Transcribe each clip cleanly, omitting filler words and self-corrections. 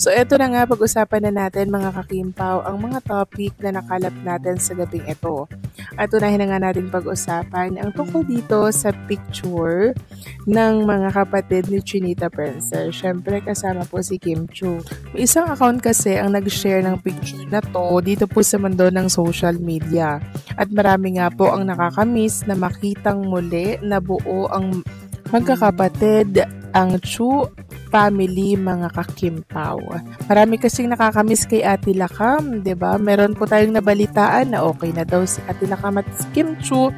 So eto na nga, pag-usapan na natin mga kakimpaw ang mga topic na nakalap natin sa gabing ito. At unahin na nga natin pag-usapan ang tungkol dito sa picture ng mga kapatid ni Chinita Princess. Siyempre kasama po si Kim Chiu. May isang account kasi ang nag-share ng picture na to dito po sa mundo ng social media. At marami nga po ang nakakamiss na makitang muli na buo ang magkakapatid, ang Chu family, mga kakimpaw. Marami kasing nakakamiss kay Ate Lakam, 'di ba? Meron po tayong nabalitaan na okay na daw si Ate Lakam at si Kim Chiu,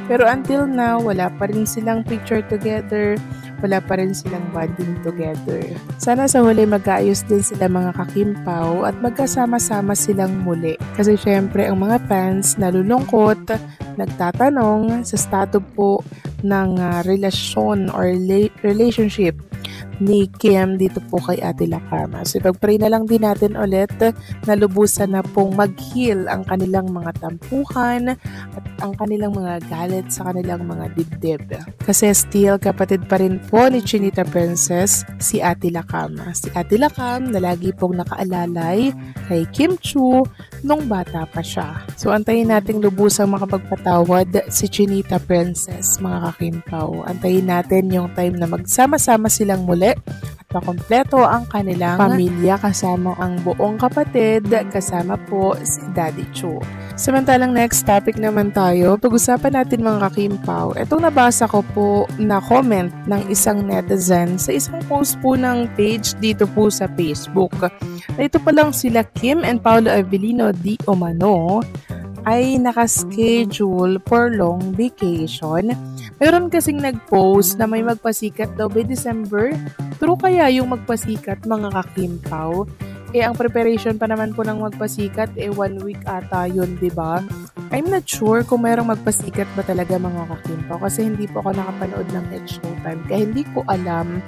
pero until now wala pa rin silang picture together, wala pa rin silang bonding together. Sana sa huli mag-aayos din sila mga kakimpaw at magkasama-sama silang muli. Kasi syempre ang mga fans nalulungkot, nagtatanong sa status po ng relasyon or relationship ni Kim dito po kay Ate Lakam. So pag-pray na lang din natin ulit na lubusan na pong mag-heal ang kanilang mga tampuhan at ang kanilang mga galit sa kanilang mga dibdib. Kasi still kapatid pa rin po ni Chinita Princess si Ate Lakam. Si Ate Lakam na lagi pong nakaalalay kay Kim Chiu nung bata pa siya. So antayin nating lubusang makapagpatawad si Chinita Princess, mga kakimpaw. Antayin natin yung time na magsama-sama silang muli at makompleto ang kanilang pamilya kasama ang buong kapatid, kasama po si Daddy Chiu. Samantalang next topic naman tayo, pag-usapan natin mga kakimpaw. Itong nabasa ko po na comment ng isang netizen sa isang post po ng page dito po sa Facebook. Ito pa lang sila Kim and Paolo Avellino di Umano ay nakaschedule for long vacation. Meron kasing nag-post na may magpasikat daw by December. True kaya yung magpasikat, mga kakimpaw? Ang preparation pa naman po ng magpasikat, 1 week ata yun, diba? I'm not sure kung merong magpasikat ba talaga, mga kakimpaw, kasi hindi po ako nakapanood ng It's Showtime. Kaya hindi ko alam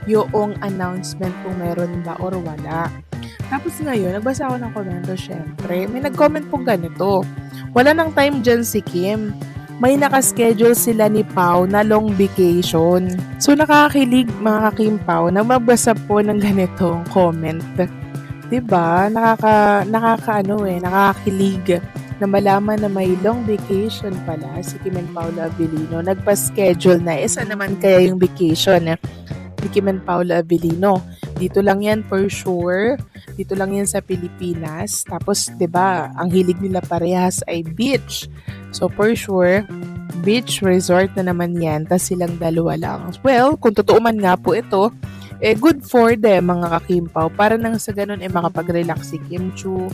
yung announcement kung meron ba or wala. Tapos ngayon, nagbasa ako ng komento, syempre. May nag-comment po ganito. Wala nang time dyan si Kim. May nakaschedule sila ni Pao na long vacation. So nakakakilig, mga kakimpaw, na magbasa po ng ganitong comment. Diba? Nakakakilig na malaman na may long vacation pala si Kim and Paolo Avellino. Nagpa-schedule na. Saan naman kaya yung vacation ni Kim and Paolo Avellino? Dito lang yan for sure. Dito lang yan sa Pilipinas. Tapos, 'di ba, ang hilig nila parehas ay beach. So, for sure, beach resort na naman yan. Tas silang dalawa lang. Well, kung totoo man nga po ito, good for them, mga kakimpaw. Para nang sa ganun, makapag-relax si Kim Chiu,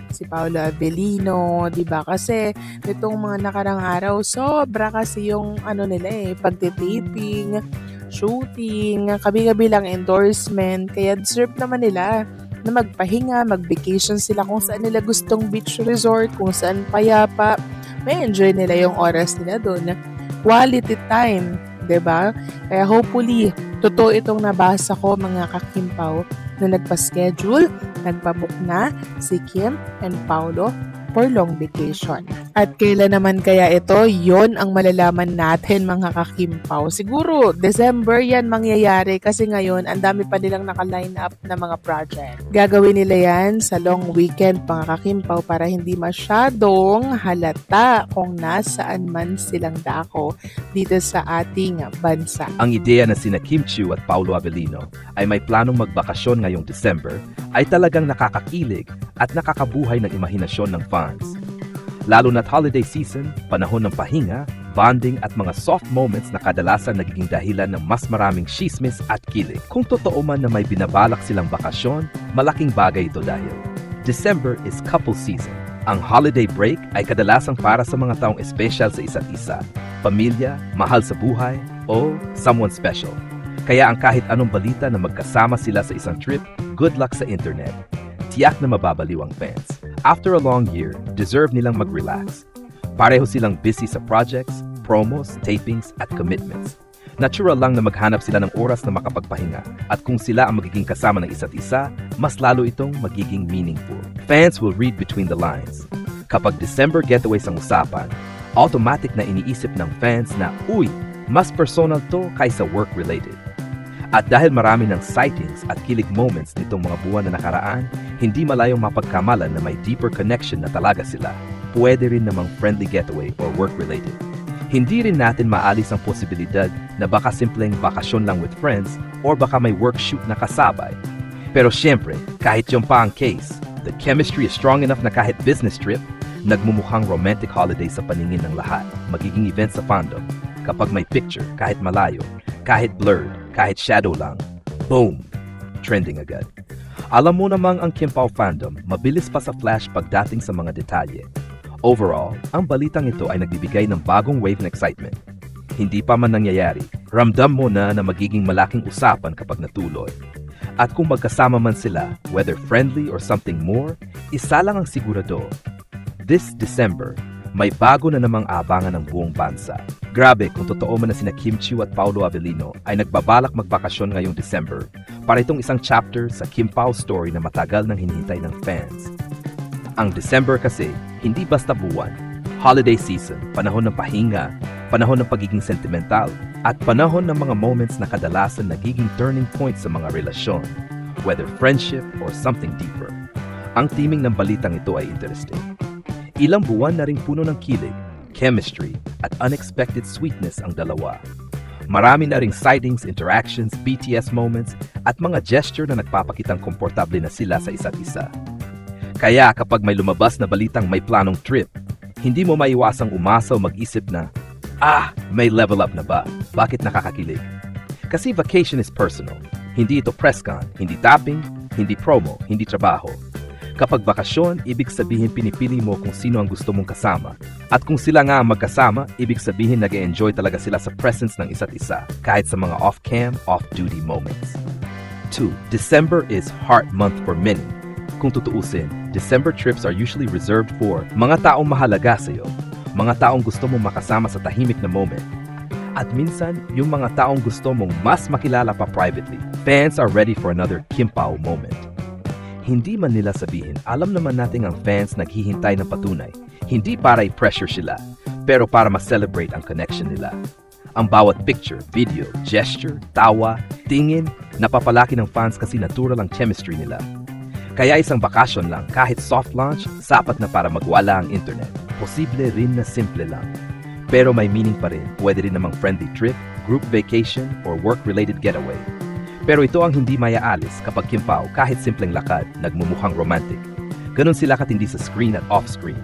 si Paolo Avellino, 'di ba? Kasi nitong mga nakarang araw, sobra kasi yung nila pagtitaping, shooting, kabi-kabi lang endorsement, kaya deserve naman nila na magpahinga, mag-vacation sila kung saan nila gustong beach resort, kung saan payapa, may enjoy nila yung oras nila doon. Quality time, 'di ba? Kaya hopefully, totoo itong nabasa ko, mga kakimpaw, na nagpa-schedule, nagpa-book na si Kim and Paolo for long vacation. At kailan naman kaya ito? Yon ang malalaman natin, mga kakimpaw. Siguro, December yan mangyayari kasi ngayon, ang dami pa nilang naka-line up na mga project. Gagawin nila yan sa long weekend, mga kakimpaw, para hindi masyadong halata kung nasaan man silang dako dito sa ating bansa. Ang ideya na sina Kim Chiu at Paolo Avellino ay may planong magbakasyon ngayong December ay talagang nakakakilig at nakakabuhay ng imahinasyon ng fans. Lalo na't holiday season, panahon ng pahinga, bonding at mga soft moments na kadalasan nagiging dahilan ng mas maraming chismis at kilig. Kung totoo man na may binabalak silang bakasyon, malaking bagay ito dahil December is couple season. Ang holiday break ay kadalasang para sa mga taong espesyal sa isa't isa, pamilya, mahal sa buhay, o someone special. Kaya ang kahit anong balita na magkasama sila sa isang trip, good luck sa internet. Tiyak na mababaliw ang fans. After a long year, deserve nilang mag-relax. Pareho silang busy sa projects, promos, tapings, at commitments. Natural lang na maghanap sila ng oras na makapagpahinga. At kung sila ang magiging kasama ng isa't isa, mas lalo itong magiging meaningful. Fans will read between the lines. Kapag December getaways ang usapan, automatic na iniisip ng fans na, uy, Mas personal to kaysa work-related. At dahil marami ng sightings at kilig moments nitong mga buwan na nakaraan, hindi malayong mapagkamalan na may deeper connection na talaga sila. Pwede rin namang friendly getaway or work-related. Hindi rin natin maalis ang posibilidad na baka simpleng bakasyon lang with friends or baka may work shoot na kasabay. Pero syempre, kahit yung pa ang case, the chemistry is strong enough na kahit business trip, nagmumukhang romantic holiday sa paningin ng lahat. Magiging event sa fandom. Kapag may picture, kahit malayo, kahit blurred, kahit shadow lang, boom! Trending agad. Alam mo namang ang Kim Pao fandom, mabilis pa sa flash pagdating sa mga detalye. Overall, ang balitang ito ay nagbibigay ng bagong wave ng excitement. Hindi pa man nangyayari, ramdam mo na magiging malaking usapan kapag natuloy. At kung magkasama man sila, whether friendly or something more, isa lang ang sigurado. This December, may bago na namang abangan ng buong bansa. Grabe kung totoo man na sina Kim Chiu at Paolo Avellino ay nagbabalak magbakasyon ngayong December para itong isang chapter sa Kim Pao story na matagal nang hinihintay ng fans. Ang December kasi, hindi basta buwan. Holiday season, panahon ng pahinga, panahon ng pagiging sentimental, at panahon ng mga moments na kadalasan nagiging turning point sa mga relasyon, whether friendship or something deeper. Ang timing ng balitang ito ay interesting. Ilang buwan na ring puno ng kilig, chemistry, at unexpected sweetness ang dalawa. Marami na ring sightings, interactions, BTS moments, at mga gesture na nagpapakitang komportable na sila sa isa't isa. Kaya kapag may lumabas na balitang may planong trip, hindi mo maiwasang umasa o mag-isip na, may level up na ba? Bakit nakakakilig? Kasi vacation is personal. Hindi ito press con, hindi tapping, hindi promo, hindi trabaho. Kapag bakasyon, ibig sabihin pinipili mo kung sino ang gusto mong kasama. At kung sila nga ang magkasama, ibig sabihin nag-e-enjoy talaga sila sa presence ng isa't isa, kahit sa mga off-cam, off-duty moments. 2. December is heart month for many. Kung tutuusin, December trips are usually reserved for mga taong mahalaga sa'yo, mga taong gusto mong makasama sa tahimik na moment. At minsan, yung mga taong gusto mong mas makilala pa privately. Fans are ready for another Kim Pao moment. Hindi man nila sabihin, alam naman natin ang fans naghihintay ng patunay. Hindi para i-pressure sila, pero para ma-celebrate ang connection nila. Ang bawat picture, video, gesture, tawa, tingin, napapalaki ng fans kasi natural ang chemistry nila. Kaya isang bakasyon lang, kahit soft launch, sapat na para magwala ang internet. Posible rin na simple lang. Pero may meaning pa rin, pwede rin namang friendly trip, group vacation, or work-related getaway. Pero ito ang hindi mayaalis kapag Kim Pao kahit simpleng lakad, nagmumukhang romantic. Ganon sila katindi sa screen at off-screen.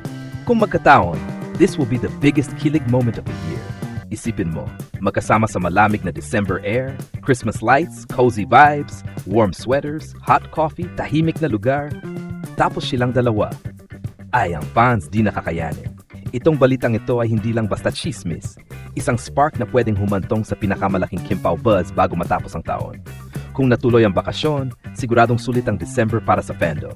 Kung magkataon, this will be the biggest kilig moment of the year. Isipin mo, magkasama sa malamig na December air, Christmas lights, cozy vibes, warm sweaters, hot coffee, tahimik na lugar. Tapos silang dalawa. Ay, ang fans di nakakayanin. Itong balitang ito ay hindi lang basta chismis. Isang spark na pwedeng humantong sa pinakamalaking Kim Pao buzz bago matapos ang taon. Kung natuloy ang bakasyon, siguradong sulit ang December para sa fandom.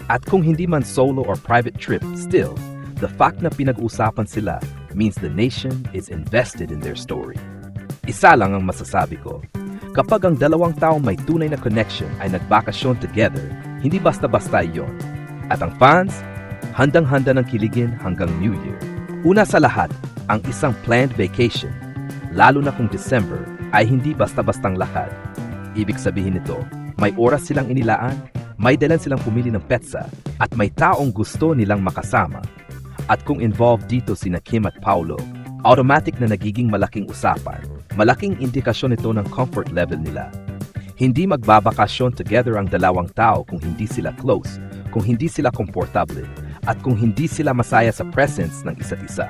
At kung hindi man solo or private trip, still, the fact na pinag-usapan sila means the nation is invested in their story. Isa lang ang masasabi ko. Kapag ang dalawang taong may tunay na connection ay nagbakasyon together, hindi basta-basta iyon. At ang fans, handang-handa ng kiligin hanggang New Year. Una sa lahat, ang isang planned vacation, lalo na kung December, ay hindi basta-bastang lakad. Ibig sabihin nito, may oras silang inilaan, may dalan silang pumili ng petsa, at may taong gusto nilang makasama. At kung involved dito sina Kim at Paolo, automatic na nagiging malaking usapan. Malaking indikasyon ito ng comfort level nila. Hindi magbabakasyon together ang dalawang tao kung hindi sila close, kung hindi sila komportable, at kung hindi sila masaya sa presence ng isa't isa.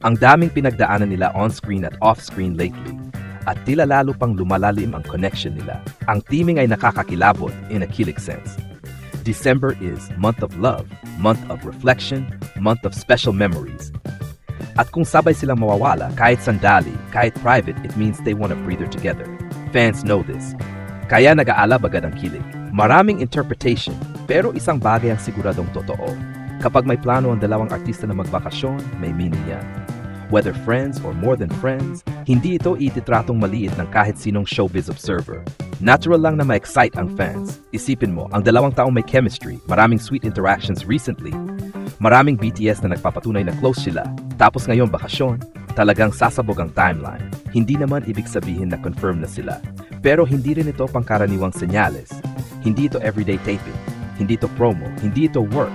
Ang daming pinagdaanan nila on-screen at off-screen lately, at tila lalo pang lumalalim ang connection nila. Ang teaming ay nakakakilabot in a kilig sense. December is month of love, month of reflection, month of special memories. At kung sabay silang mawawala, kahit sandali, kahit private, it means they want a breather together. Fans know this. Kaya nag-aalab agad ang kilig. Maraming interpretation, pero isang bagay ang siguradong totoo. Kapag may plano ang dalawang artista na magbakasyon, may meaning yan. Whether friends or more than friends, hindi ito ititratong maliit ng kahit sinong showbiz observer. Natural lang na ma-excite ang fans. Isipin mo, ang dalawang taong may chemistry, maraming sweet interactions recently, maraming BTS na nagpapatunay na close sila, tapos ngayon bakasyon, Talagang sasabog ang timeline. Hindi naman ibig sabihin na confirm na sila. Pero hindi rin ito pangkaraniwang senyales. Hindi ito everyday taping. Hindi ito promo. Hindi ito work.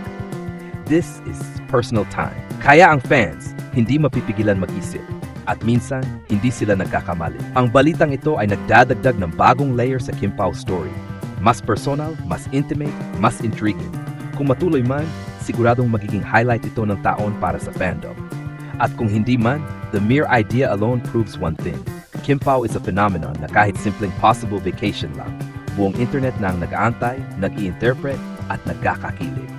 This is personal time. Kaya ang fans, hindi mapipigilan mag-isip. At minsan, hindi sila nagkakamali. Ang balitang ito ay nagdadagdag ng bagong layer sa Kim Pao story. Mas personal, mas intimate, mas intriguing. Kung matuloy man, siguradong magiging highlight ito ng taon para sa fandom. At kung hindi man, the mere idea alone proves one thing. Kim Pao is a phenomenon na kahit simpleng possible vacation lang, buong internet na ang nag-aantay, nag-i-interpret at nagkakakilig.